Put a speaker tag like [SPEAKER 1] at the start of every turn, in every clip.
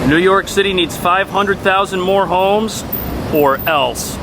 [SPEAKER 1] New York City needs 500,000 more homes or else.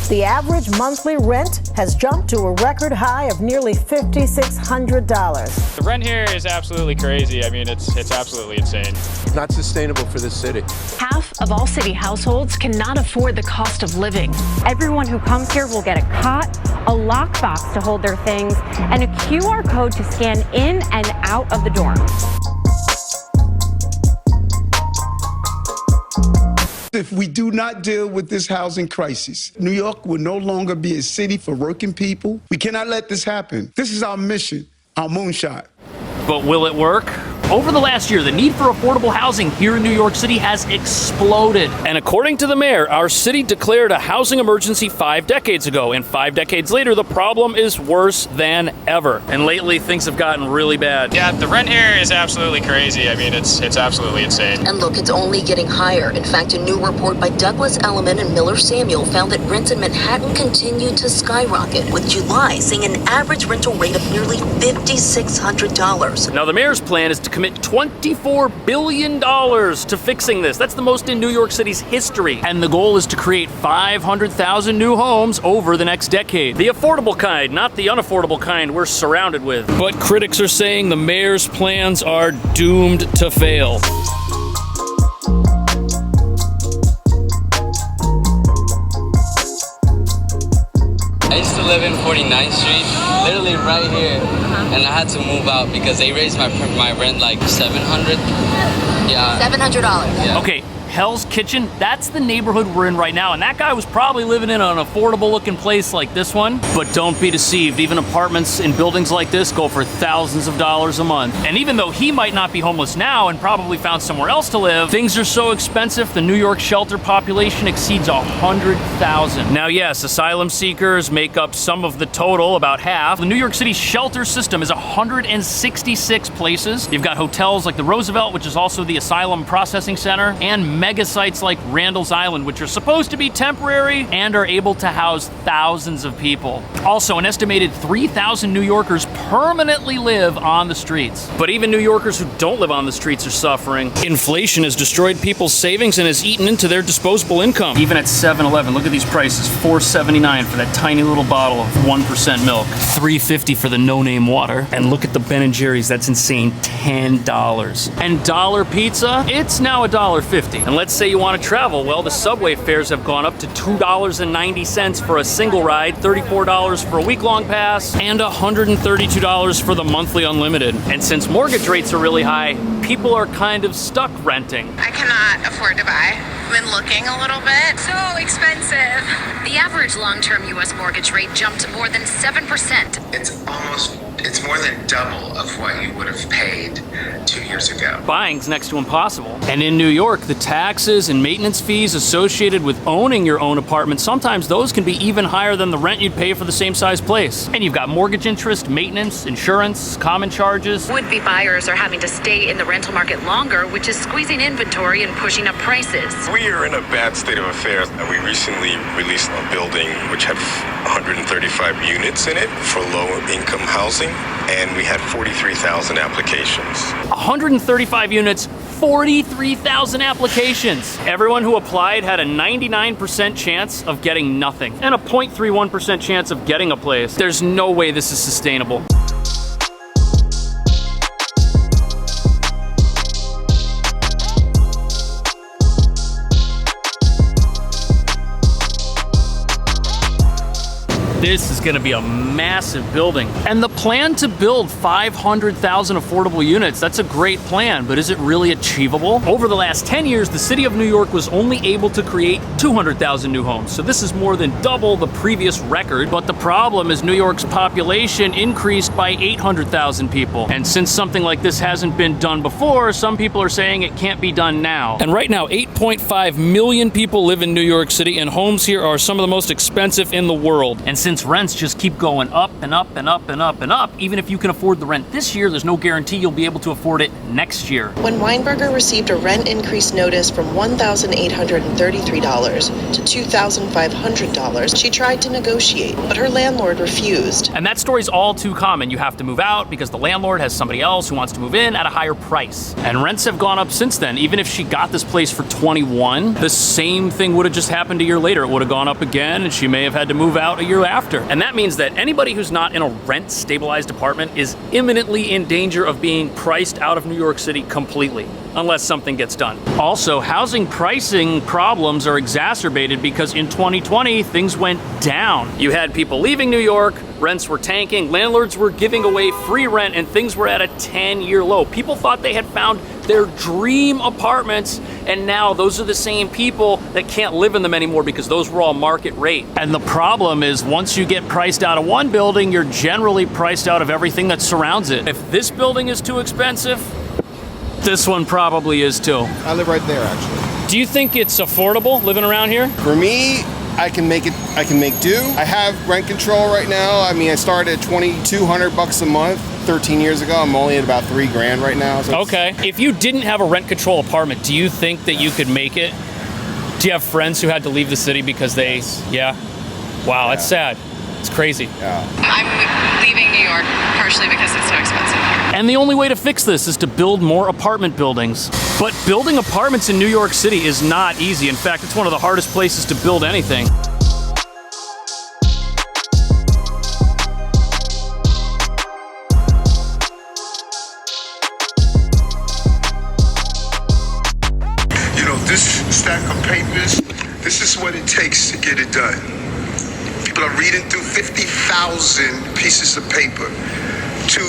[SPEAKER 2] The average monthly rent has jumped to a record high of nearly $5,600.
[SPEAKER 3] The rent here is absolutely crazy. I mean, it's absolutely insane.
[SPEAKER 4] Not sustainable for the city.
[SPEAKER 5] Half of all city households cannot afford the cost of living.
[SPEAKER 6] Everyone who comes here will get a cot, a lockbox to hold their things, and a QR code to scan in and out of the dorm.
[SPEAKER 7] If we do not deal with this housing crisis, New York will no longer be a city for working people. We cannot let this happen. This is our mission, our moonshot.
[SPEAKER 1] But will it work? Over the last year, the need for affordable housing here in New York City has exploded. And according to the mayor, our city declared a housing emergency 5 decades ago. And 5 decades later, the problem is worse than ever. And lately, things have gotten really bad.
[SPEAKER 3] Yeah, the rent here is absolutely crazy. I mean, it's absolutely insane.
[SPEAKER 8] And look, it's only getting higher. In fact, a new report by Douglas Elliman and Miller Samuel found that rents in Manhattan continued to skyrocket, with July seeing an average rental rate of nearly $5,600.
[SPEAKER 1] Now, the mayor's plan is to commit $24 billion to fixing this. That's the most in New York City's history. And the goal is to create 500,000 new homes over the next decade. The affordable kind, not the unaffordable kind we're surrounded with. But critics are saying the mayor's plans are doomed to fail.
[SPEAKER 9] I used to live in 49th Street, literally right here, and I had to move out because they raised my rent like $700. Yeah.
[SPEAKER 8] $700.
[SPEAKER 9] Yeah.
[SPEAKER 1] Okay, Hell's Kitchen, that's the neighborhood we're in right now, and that guy was probably living in an affordable looking place like this one. But don't be deceived, even apartments in buildings like this go for thousands of dollars a month. And even though he might not be homeless now and probably found somewhere else to live, things are so expensive, the New York shelter population exceeds 100,000. Now yes, asylum seekers make up some of the total, about half. The New York City shelter system is 166 places. You've got hotels like the Roosevelt, which is also the asylum processing center, and mega sites like Randall's Island, which are supposed to be temporary and are able to house thousands of people. Also, an estimated 3,000 New Yorkers permanently live on the streets. But even New Yorkers who don't live on the streets are suffering. Inflation has destroyed people's savings and has eaten into their disposable income. Even at 7-Eleven, look at these prices. $4.79 for that tiny little bottle of 1% milk. $3.50 for the no-name water. And look at the Ben & Jerry's, that's insane, $10. And dollar pizza, it's now $1.50. And let's say you want to travel, well, the subway fares have gone up to $2.90 for a single ride, $34 for a week-long pass, and $132 for the monthly unlimited. And since mortgage rates are really high, people are kind of stuck renting.
[SPEAKER 10] I cannot afford to buy. I've been looking a little bit. So expensive.
[SPEAKER 5] The average long-term U.S. mortgage rate jumped more than 7%.
[SPEAKER 11] It's more than double of what you would have paid 2 years ago.
[SPEAKER 1] Buying's next to impossible. And in New York, the taxes and maintenance fees associated with owning your own apartment, sometimes those can be even higher than the rent you'd pay for the same size place. And you've got mortgage interest, maintenance, insurance, common charges.
[SPEAKER 5] Would-be buyers are having to stay in the rental market longer, which is squeezing inventory and pushing up prices.
[SPEAKER 12] We are in a bad state of affairs. We recently released a building which had 135 units in it for low-income housing, and we had 43,000 applications.
[SPEAKER 1] 135 units, 43,000 applications. Everyone who applied had a 99% chance of getting nothing and a 0.31% chance of getting a place. There's no way this is sustainable. This is going to be a massive building. And the plan to build 500,000 affordable units, that's a great plan, but is it really achievable? Over the last 10 years, the city of New York was only able to create 200,000 new homes. So this is more than double the previous record. But the problem is New York's population increased by 800,000 people. And since something like this hasn't been done before, some people are saying it can't be done now. And right now, 8.5 million people live in New York City, and homes here are some of the most expensive in the world. And since since rents just keep going up and up and up and up and up, even if you can afford the rent this year, there's no guarantee you'll be able to afford it next year.
[SPEAKER 13] When Weinberger received a rent increase notice from $1,833 to $2,500, she tried to negotiate, but her landlord refused.
[SPEAKER 1] And that story's all too common. You have to move out because the landlord has somebody else who wants to move in at a higher price. And rents have gone up since then. Even if she got this place for 21, the same thing would have just happened a year later. It would have gone up again, and she may have had to move out a year after. And that means that anybody who's not in a rent-stabilized apartment is imminently in danger of being priced out of New York City completely, unless something gets done. Also, housing pricing problems are exacerbated because in 2020, things went down. You had people leaving New York, rents were tanking, landlords were giving away free rent, and things were at a 10-year low. People thought they had found their dream apartments, and now those are the same people that can't live in them anymore because those were all market rate. And the problem is, once you get priced out of one building, you're generally priced out of everything that surrounds it. If this building is too expensive, this one probably is too.
[SPEAKER 14] I live right there, actually.
[SPEAKER 1] Do you think it's affordable living around here?
[SPEAKER 14] For me, I can make do. I have rent control right now. I mean, I started at $2,200 a month 13 years ago. I'm only at about $3,000 right now. So
[SPEAKER 1] okay. If you didn't have a rent control apartment, do you think that you could make it? Do you have friends who had to leave the city because they, yeah? Wow, that's sad. It's crazy.
[SPEAKER 14] Yeah.
[SPEAKER 10] I'm leaving New York partially because it's so expensive here.
[SPEAKER 1] And the only way to fix this is to build more apartment buildings. But building apartments in New York City is not easy. In fact, it's one of the hardest places to build anything.
[SPEAKER 7] You know, this stack of papers, this is what it takes to get it done. People are reading through 50,000 pieces of paper to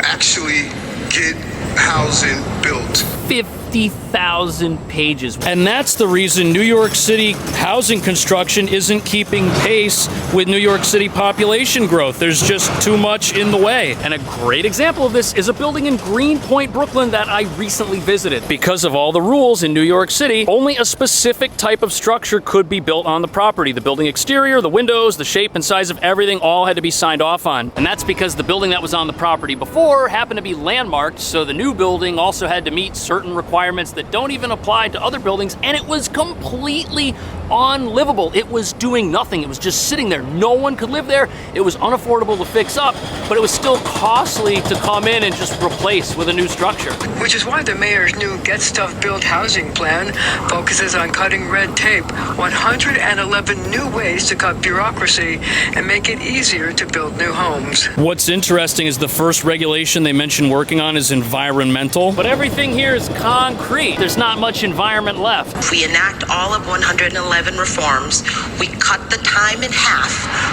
[SPEAKER 7] actually get housing built.
[SPEAKER 1] 50,000 pages. And that's the reason New York City housing construction isn't keeping pace with New York City population growth. There's just too much in the way. And a great example of this is a building in Greenpoint, Brooklyn that I recently visited. Because of all the rules in New York City, only a specific type of structure could be built on the property. The building exterior, the windows, the shape and size of everything all had to be signed off on. And that's because the building that was on the property before happened to be landmarked, so the new building also had to meet certain requirements that don't even apply to other buildings, and it was completely unlivable. It was doing nothing. It was just sitting there. No one could live there. It was unaffordable to fix up, but it was still costly to come in and just replace with a new structure.
[SPEAKER 15] Which is why the mayor's new Get Stuff Built housing plan focuses on cutting red tape, 111 new ways to cut bureaucracy and make it easier to build new homes.
[SPEAKER 1] What's interesting is the first regulation they mentioned working on is environmental, but everything here is concrete. There's not much environment left.
[SPEAKER 8] If we enact all of 111 reforms, we cut the time in half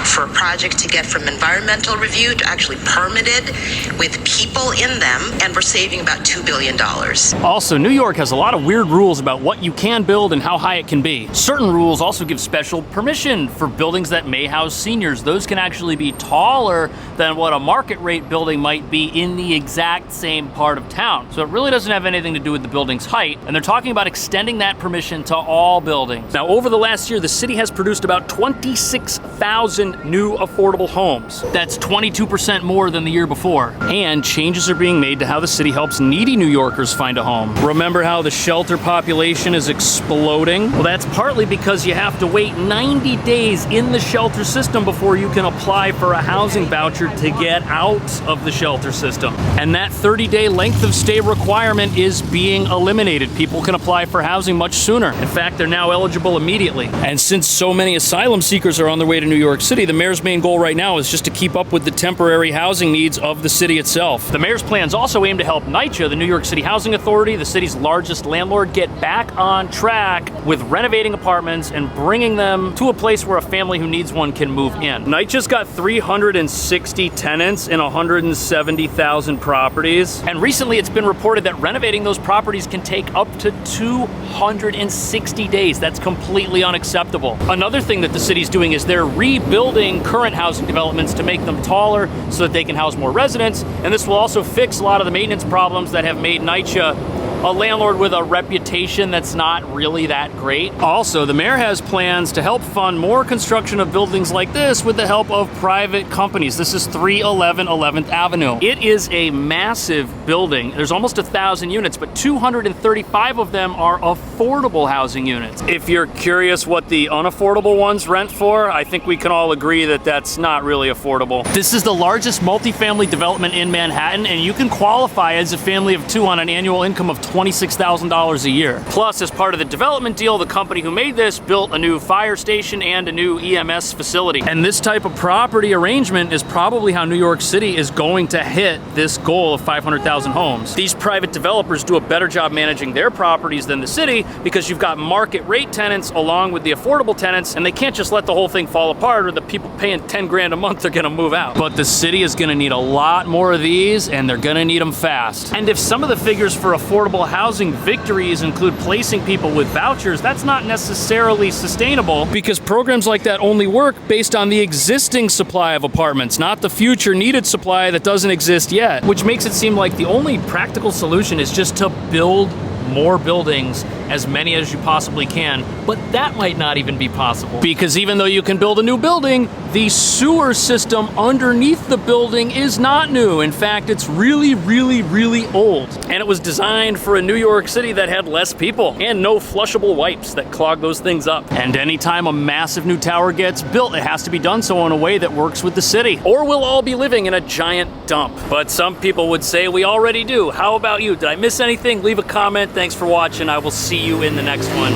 [SPEAKER 8] for a project to get from environmental review to actually permitted with people in them, and we're saving about $2 billion.
[SPEAKER 1] Also, New York has a lot of weird rules about what you can build and how high it can be. Certain rules also give special permission for buildings that may house seniors. Those can actually be taller than what a market rate building might be in the exact same part of town. So it really doesn't have anything to do with the building's height, and they're talking about extending that permission to all buildings. Now, over the last year, the city has produced about 26,000 new affordable homes. That's 22% more than the year before. And changes are being made to how the city helps needy New Yorkers find a home. Remember how the shelter population is exploding? Well, that's partly because you have to wait 90 days in the shelter system before you can apply for a housing voucher to get out of the shelter system. And that 30-day length of stay requirement is being eliminated. People can apply for housing much sooner. In fact, they're now eligible immediately. And since so many asylum seekers are on their way to New York City, the mayor's main goal right now is just to keep up with the temporary housing needs of the city itself. The mayor's plans also aim to help NYC, the New York City Housing Authority, the city's largest landlord, get back on track with renovating apartments and bringing them to a place where a family who needs one can move in. NYC's got 360 tenants in 170,000 properties. And recently it's been reported that renovating those properties can take up to 260 days. That's completely unacceptable. Another thing that the city's doing is they're rebuilding current housing developments to make them taller so that they can house more residents. And this will also fix a lot of the maintenance problems that have made NYC a landlord with a reputation that's not really that great. Also, the mayor has plans to help fund more construction of buildings like this with the help of private companies. This is 311 11th Avenue. It is a massive building. There's almost 1,000 units, but 235 of them are affordable housing units. If you're curious what the unaffordable ones rent for, I think we can all agree that that's not really affordable. This is the largest multifamily development in Manhattan, and you can qualify as a family of two on an annual income of $26,000 a year. Plus, as part of the development deal, the company who made this built a new fire station and a new EMS facility. And this type of property arrangement is probably how New York City is going to hit this goal of 500,000 homes. These private developers do a better job managing their properties than the city because you've got market rate tenants along with the affordable tenants, and they can't just let the whole thing fall apart or the people paying 10 grand a month are gonna move out. But the city is gonna need a lot more of these, and they're gonna need them fast. And if some of the figures for affordable housing victories include placing people with vouchers, that's not necessarily sustainable because programs like that only work based on the existing supply of apartments, not the future needed supply that doesn't exist yet, which makes it seem like the only practical solution is just to build more buildings, as many as you possibly can, but that might not even be possible. Because even though you can build a new building, the sewer system underneath the building is not new. In fact, it's really, really, really old. And it was designed for a New York City that had less people and no flushable wipes that clog those things up. And anytime a massive new tower gets built, it has to be done so in a way that works with the city, or we'll all be living in a giant dump. But some people would say we already do. How about you? Did I miss anything? Leave a comment. Thanks for watching. I will see you in the next one.